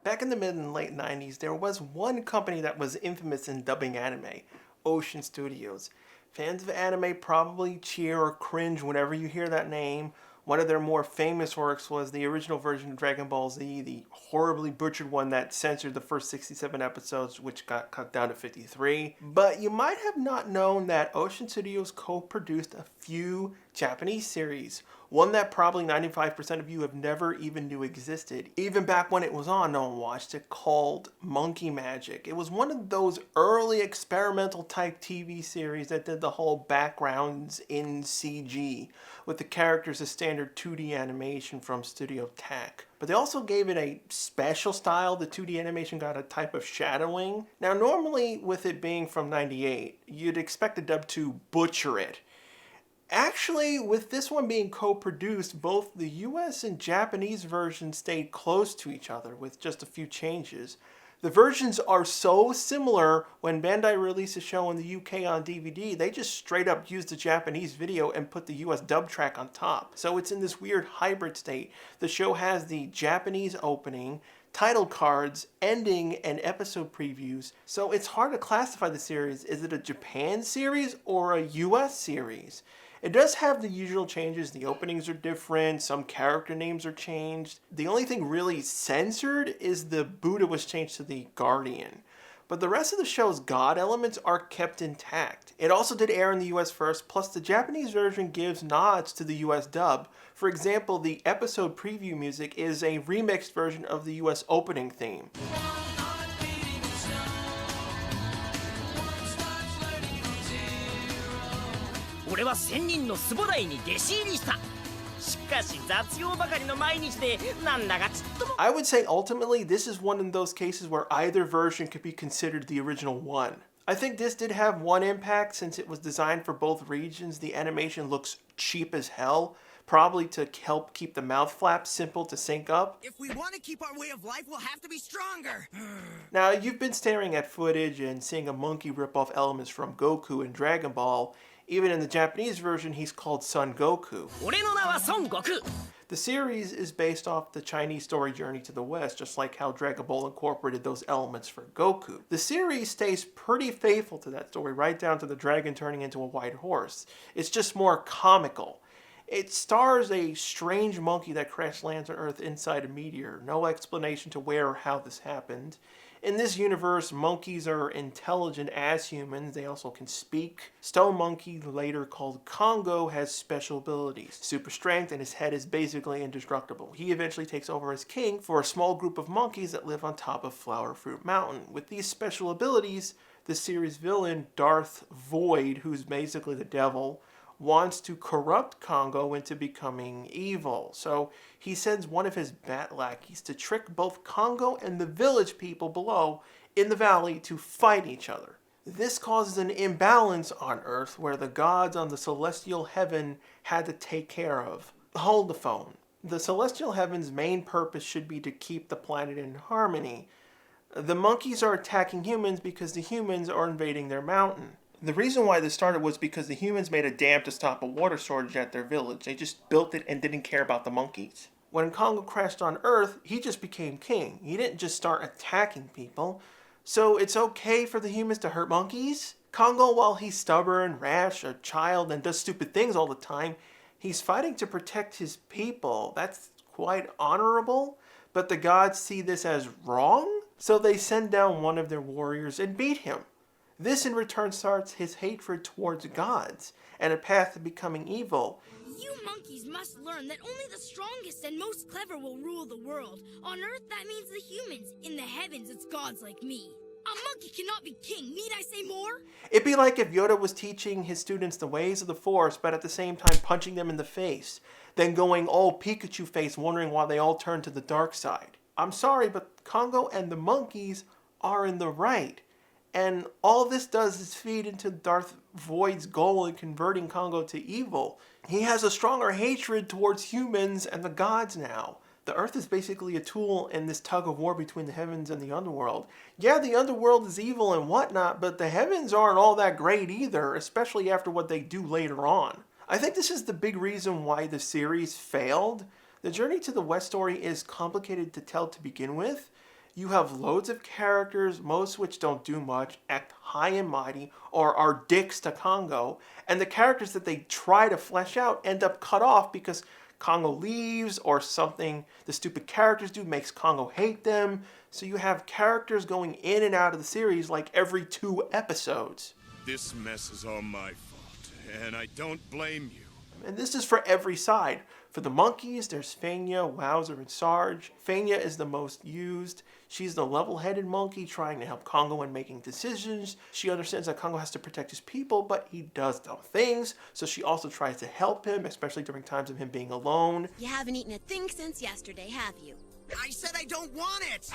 Back in the mid and late 90s, there was one company that was infamous in dubbing anime, Ocean Studios. Fans of anime probably cheer or cringe whenever you hear that name. One of their more famous works was the original version of Dragon Ball Z, the horribly butchered one that censored the first 67 episodes, which got cut down to 53. But you might have not known that Ocean Studios co-produced a few Japanese series. One that probably 95% of you have never even knew existed. Even back when it was on, no one watched it, called Monkey Magic. It was one of those early experimental type TV series that did the whole backgrounds in CG, with the characters as standard 2D animation from Studio Tech. But they also gave it a special style. The 2D animation got a type of shadowing. Now normally, with it being from 98, you'd expect a dub to butcher it. Actually, with this one being co-produced, both the US and Japanese versions stayed close to each other with just a few changes. The versions are so similar, when Bandai released a show in the UK on DVD, they just straight up used the Japanese video and put the US dub track on top. So it's in this weird hybrid state. The show has the Japanese opening, title cards, ending, and episode previews, so it's hard to classify the series. Is it a Japan series or a US series? It does have the usual changes. The openings are different, some character names are changed. The only thing really censored is the Buddha was changed to the Guardian. But the rest of the show's god elements are kept intact. It also did air in the US first, plus the Japanese version gives nods to the US dub. For example, the episode preview music is a remixed version of the US opening theme. 俺は千人のスボダイに弟子入りした。しかし雑用ばかりの毎日でなんだかちっとも。 I would say ultimately this is one of those cases where either version could be considered the original one. I think this did have one impact since it was designed for both regions. The animation looks cheap as hell, probably to help keep the mouth flaps simple to sync up. If we want to keep our way of life, we'll have to be stronger. Now, you've been staring at footage and seeing a monkey rip off elements from Goku in Dragon Ball. Even in the Japanese version, he's called Son Goku. 俺の名は孫悟空。 The series is based off the Chinese story Journey to the West, just like how Dragon Ball incorporated those elements for Goku. The series stays pretty faithful to that story, right down to the dragon turning into a white horse. It's just more comical. It stars a strange monkey that crash lands on Earth inside a meteor. No explanation to where or how this happened. In this universe, monkeys are intelligent as humans. They also can speak. Stone Monkey, later called Congo, has special abilities. Super strength, and his head is basically indestructible. He eventually takes over as king for a small group of monkeys that live on top of Flower Fruit Mountain. With these special abilities, the series villain, Darth Void, who's basically the devil, wants to corrupt Congo into becoming evil. So he sends one of his bat lackeys to trick both Congo and the village people below in the valley to fight each other. This causes an imbalance on Earth where the gods on the celestial heaven had to take care of. Hold the phone. The celestial heaven's main purpose should be to keep the planet in harmony. The monkeys are attacking humans because the humans are invading their mountain. The reason why this started was because the humans made a dam to stop a water shortage at their village. They just built it and didn't care about the monkeys. When Congo crashed on Earth, he just became king. He didn't just start attacking people. So it's okay for the humans to hurt monkeys? Congo, while he's stubborn, rash, a child, and does stupid things all the time, he's fighting to protect his people. That's quite honorable. But the gods see this as wrong, so they send down one of their warriors and beat him. This in return starts his hatred towards gods and a path to becoming evil. You monkeys must learn that only the strongest and most clever will rule the world. On Earth, that means the humans. In the heavens, it's gods like me. A monkey cannot be king. Need I say more? It'd be like if Yoda was teaching his students the ways of the Force, but at the same time punching them in the face, then going all Pikachu face wondering why they all turned to the dark side. I'm sorry, but Congo and the monkeys are in the right. And all this does is feed into Darth Void's goal in converting Congo to evil. He has a stronger hatred towards humans and the gods now. The Earth is basically a tool in this tug of war between the heavens and the underworld. Yeah, the underworld is evil and whatnot, but the heavens aren't all that great either, especially after what they do later on. I think this is the big reason why the series failed. The Journey to the West story is complicated to tell to begin with. You have loads of characters, most of which don't do much, act high and mighty, or are dicks to Congo, and the characters that they try to flesh out end up cut off because Congo leaves or something the stupid characters do makes Congo hate them. So you have characters going in and out of the series like every 2 episodes. This mess is all my fault, and I don't blame you. And this is for every side. For the monkeys, there's Fania, Wowzer, and Sarge. Fania is the most used. She's the level-headed monkey trying to help Congo in making decisions. She understands that Congo has to protect his people, but he does dumb things. So she also tries to help him, especially during times of him being alone. You haven't eaten a thing since yesterday, have you? I said I don't want it!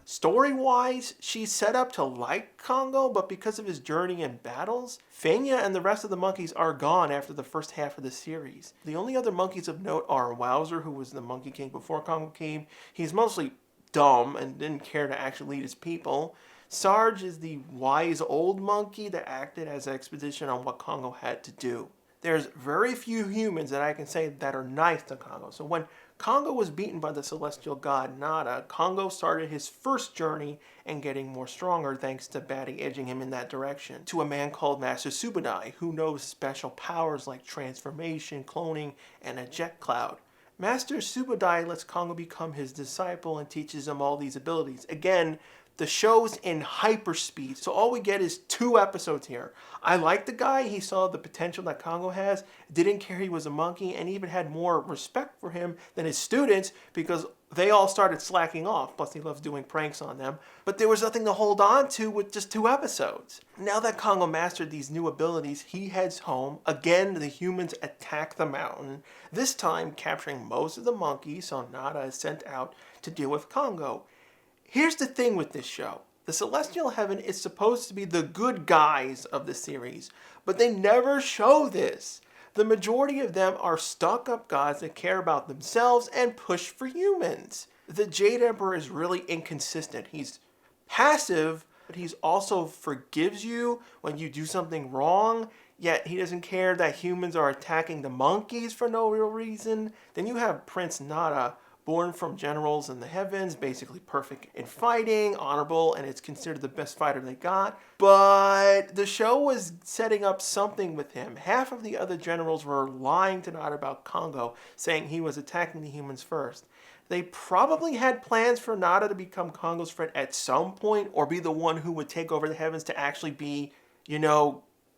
Story-wise, she's set up to like Congo, but because of his journey and battles, Fania and the rest of the monkeys are gone after the first half of the series. The only other monkeys of note are Wowzer, who was the Monkey King before Congo came. He's mostly dumb and didn't care to actually lead his people. Sarge is the wise old monkey that acted as an expedition on what Congo had to do. There's very few humans that I can say that are nice to Congo. So when Congo was beaten by the celestial god Nada, Congo started his first journey and getting more stronger thanks to Batty edging him in that direction, to a man called Master Subadai, who knows special powers like transformation, cloning, and a jet cloud. Master Subadai lets Congo become his disciple and teaches him all these abilities. Again, the show's in hyperspeed, so all we get is 2 episodes here. I like the guy. He saw the potential that Congo has, didn't care he was a monkey, and even had more respect for him than his students because they all started slacking off. Plus, he loves doing pranks on them. But there was nothing to hold on to with just 2 episodes. Now that Congo mastered these new abilities, he heads home. Again, the humans attack the mountain, this time capturing most of the monkeys, so Nada is sent out to deal with Congo. Here's the thing with this show. The Celestial Heaven is supposed to be the good guys of the series, but they never show this. The majority of them are stuck-up gods that care about themselves and push for humans. The Jade Emperor is really inconsistent. He's passive, but he also forgives you when you do something wrong, yet he doesn't care that humans are attacking the monkeys for no real reason. Then you have Prince Nada, born from generals in the heavens, basically perfect in fighting, honorable, and it's considered the best fighter they got. But the show was setting up something with him. Half of the other generals were lying to Nada about Congo, saying he was attacking the humans first. They probably had plans for Nada to become Congo's friend at some point, or be the one who would take over the heavens to actually be,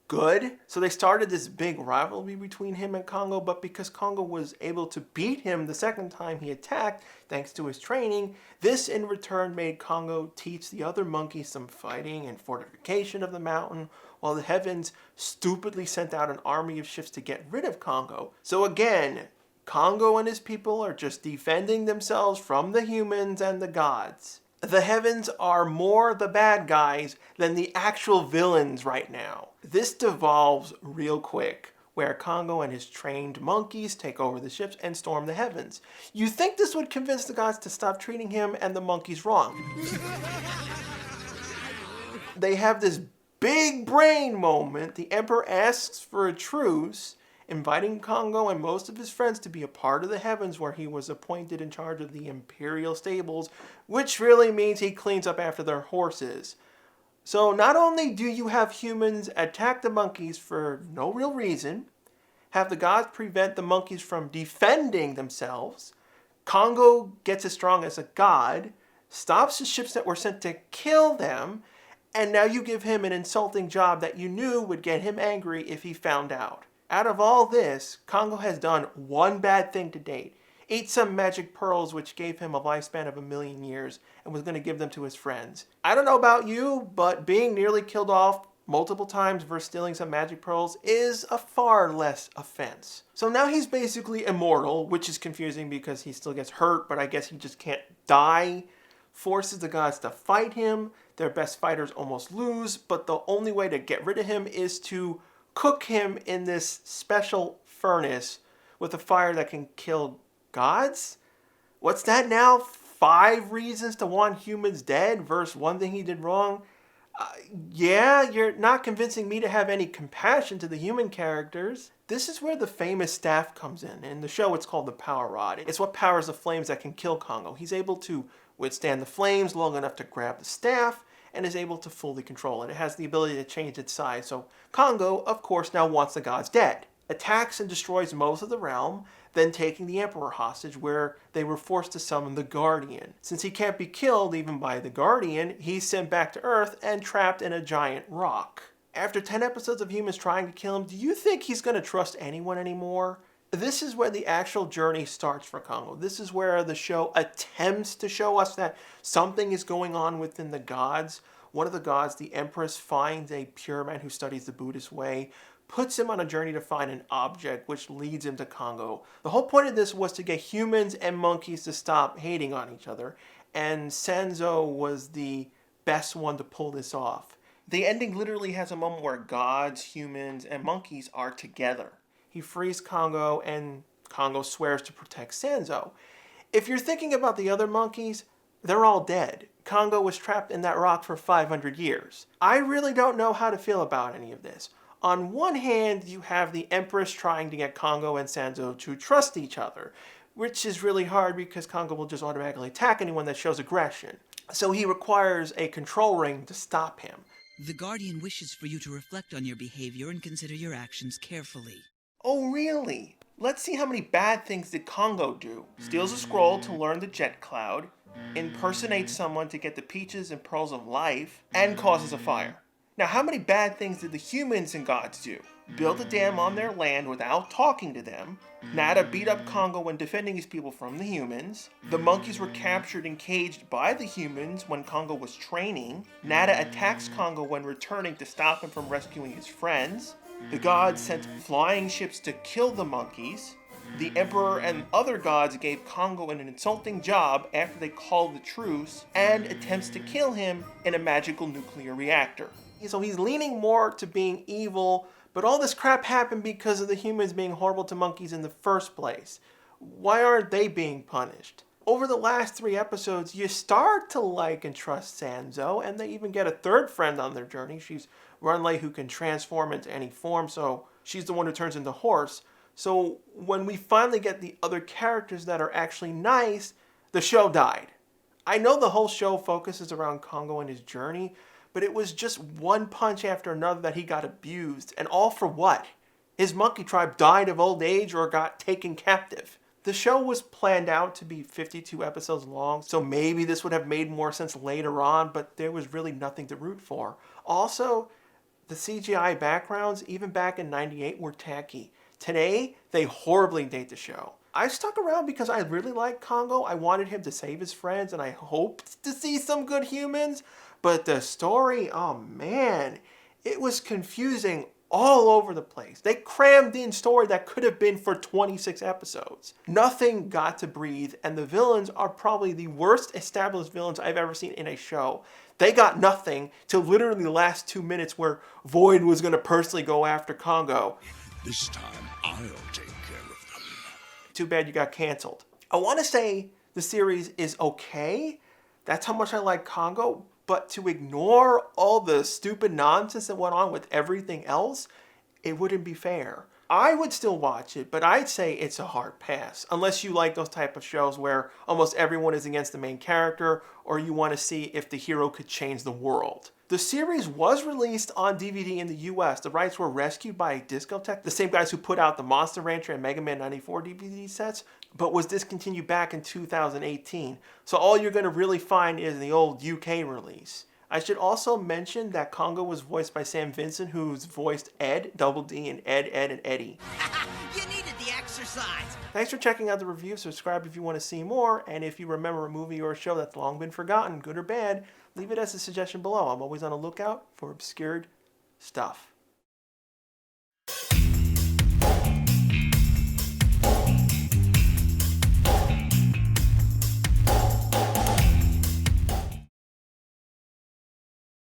good. So they started this big rivalry between him and Congo, but because Congo was able to beat him the second time he attacked, thanks to his training, this in return made Congo teach the other monkeys some fighting and fortification of the mountain, while the heavens stupidly sent out an army of ships to get rid of Congo. So again, Congo and his people are just defending themselves from the humans and the gods. The heavens are more the bad guys than the actual villains right now. This devolves real quick, where Congo and his trained monkeys take over the ships and storm the heavens. You think this would convince the gods to stop treating him and the monkeys wrong. They have this big brain moment. The Emperor asks for a truce, inviting Congo and most of his friends to be a part of the heavens, where he was appointed in charge of the imperial stables, which really means he cleans up after their horses. So not only do you have humans attack the monkeys for no real reason, have the gods prevent the monkeys from defending themselves, Congo gets as strong as a god, stops the ships that were sent to kill them, and now you give him an insulting job that you knew would get him angry if he found out. Out of all this, Congo has done one bad thing to date. Ate some magic pearls which gave him a lifespan of 1,000,000 years and was going to give them to his friends. I don't know about you, but being nearly killed off multiple times versus stealing some magic pearls is a far less offense. So now he's basically immortal, which is confusing because he still gets hurt, but I guess he just can't die. Forces the gods to fight him. Their best fighters almost lose, but the only way to get rid of him is to cook him in this special furnace with a fire that can kill gods? What's that now? 5 reasons to want humans dead versus one thing he did wrong? Yeah, you're not convincing me to have any compassion to the human characters. This is where the famous staff comes in. In the show, it's called the Power Rod. It's what powers the flames that can kill Congo. He's able to withstand the flames long enough to grab the staff and is able to fully control it. It has the ability to change its size. So Congo, of course, now wants the gods dead. Attacks and destroys most of the realm, then taking the Emperor hostage, where they were forced to summon the Guardian. Since he can't be killed even by the Guardian, he's sent back to Earth and trapped in a giant rock. After 10 episodes of humans trying to kill him, do you think he's going to trust anyone anymore? This is where the actual journey starts for Congo. This is where the show attempts to show us that something is going on within the gods. One of the gods, the Empress, finds a pure man who studies the Buddhist way, puts him on a journey to find an object which leads him to Congo. The whole point of this was to get humans and monkeys to stop hating on each other, and Sanzo was the best one to pull this off. The ending literally has a moment where gods, humans, and monkeys are together. He frees Congo, and Congo swears to protect Sanzo. If you're thinking about the other monkeys, they're all dead. Congo was trapped in that rock for 500 years. I really don't know how to feel about any of this. On one hand, you have the Empress trying to get Congo and Sanzo to trust each other, which is really hard because Congo will just automatically attack anyone that shows aggression. So he requires a control ring to stop him. The Guardian wishes for you to reflect on your behavior and consider your actions carefully. Oh, really? Let's see how many bad things did Congo do. Steals a scroll to learn the Jet Cloud, impersonates someone to get the peaches and pearls of life, and causes a fire. Now, how many bad things did the humans and gods do? Build a dam on their land without talking to them. Nada beat up Congo when defending his people from the humans. The monkeys were captured and caged by the humans when Congo was training. Nada attacks Congo when returning to stop him from rescuing his friends. The gods sent flying ships to kill the monkeys. The Emperor and other gods gave Congo an insulting job after they called the truce, and attempts to kill him in a magical nuclear reactor. So he's leaning more to being evil, but all this crap happened because of the humans being horrible to monkeys in the first place. Why aren't they being punished? Over the last 3 episodes, you start to like and trust Sanzo, and they even get a third friend on their journey. She's Runley, who can transform into any form, so she's the one who turns into horse. So when we finally get the other characters that are actually nice, the show died. I know the whole show focuses around Congo and his journey, but it was just one punch after another that he got abused. And all for what? His monkey tribe died of old age or got taken captive. The show was planned out to be 52 episodes long, so maybe this would have made more sense later on, but there was really nothing to root for. Also, the CGI backgrounds, even back in '98, were tacky. Today, they horribly date the show. I stuck around because I really liked Congo. I wanted him to save his friends, and I hoped to see some good humans. But the story, oh man, it was confusing all over the place. They crammed in story that could have been for 26 episodes. Nothing got to breathe, and the villains are probably the worst established villains I've ever seen in a show. They got nothing till literally the last 2 minutes where Void was going to personally go after Congo. This time, I'll take care of them. Too bad you got canceled. I want to say the series is okay. That's how much I like Congo. But to ignore all the stupid nonsense that went on with everything else, it wouldn't be fair. I would still watch it, but I'd say it's a hard pass. Unless you like those type of shows where almost everyone is against the main character, or you want to see if the hero could change the world. The series was released on DVD in the US. The rights were rescued by Discotech, the same guys who put out the Monster Rancher and Mega Man 94 DVD sets, but was discontinued back in 2018. So all you're going to really find is the old UK release. I should also mention that Congo was voiced by Sam Vincent, who's voiced Ed, Double D, and Ed, and Eddie. You needed the exercise. Thanks for checking out the review. Subscribe if you want to see more, and if you remember a movie or a show that's long been forgotten, good or bad, leave it as a suggestion below. I'm always on the lookout for obscured stuff.